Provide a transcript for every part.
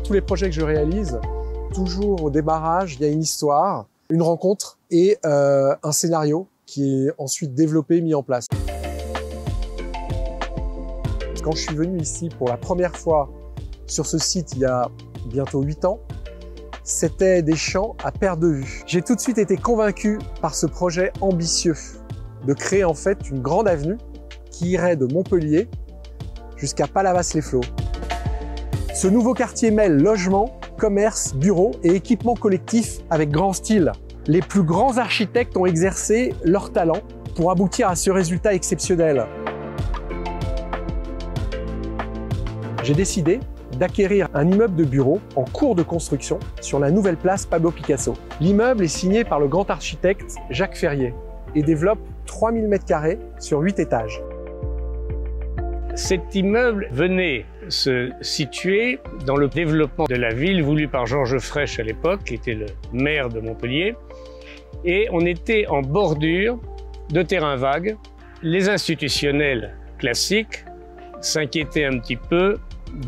tous les projets que je réalise, toujours au démarrage, il y a une histoire, une rencontre et un scénario qui est ensuite développé, mis en place. Quand je suis venu ici pour la première fois sur ce site il y a bientôt 8 ans, c'était des champs à perte de vue. J'ai tout de suite été convaincu par ce projet ambitieux de créer en fait une grande avenue qui irait de Montpellier jusqu'à Palavas-les-Flots. Ce nouveau quartier mêle logement, commerce, bureaux et équipements collectifs avec grand style. Les plus grands architectes ont exercé leur talent pour aboutir à ce résultat exceptionnel. J'ai décidé d'acquérir un immeuble de bureau en cours de construction sur la nouvelle place Pablo Picasso. L'immeuble est signé par le grand architecte Jacques Ferrier et développe 3000 m² sur 8 étages. Cet immeuble venait se situer dans le développement de la ville voulu par Georges Frêche à l'époque, qui était le maire de Montpellier. Et on était en bordure de terrains vagues. Les institutionnels classiques s'inquiétaient un petit peu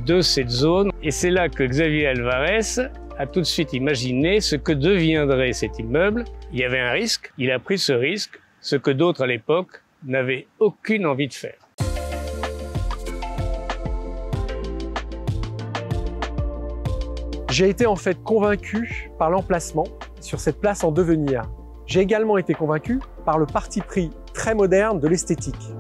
de cette zone. Et c'est là que Xavier Alvarez a tout de suite imaginé ce que deviendrait cet immeuble. Il y avait un risque, il a pris ce risque, ce que d'autres à l'époque n'avaient aucune envie de faire. J'ai été en fait convaincu par l'emplacement sur cette place en devenir. J'ai également été convaincu par le parti pris très moderne de l'esthétique.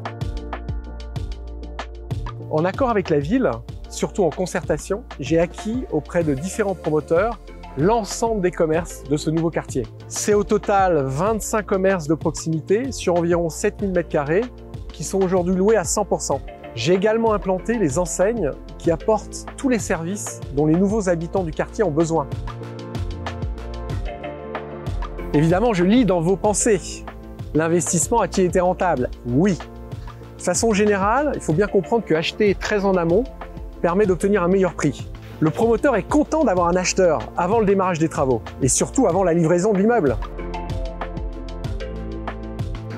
En accord avec la ville, surtout en concertation, j'ai acquis auprès de différents promoteurs l'ensemble des commerces de ce nouveau quartier. C'est au total 25 commerces de proximité sur environ 7000 m² qui sont aujourd'hui loués à 100%. J'ai également implanté les enseignes qui apportent tous les services dont les nouveaux habitants du quartier ont besoin. Évidemment, je lis dans vos pensées. L'investissement a-t-il été rentable? Oui. De façon générale, il faut bien comprendre que acheter très en amont permet d'obtenir un meilleur prix. Le promoteur est content d'avoir un acheteur avant le démarrage des travaux et surtout avant la livraison de l'immeuble.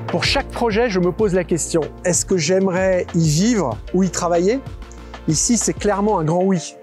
Pour chaque projet, je me pose la question, est-ce que j'aimerais y vivre ou y travailler? Ici, c'est clairement un grand oui.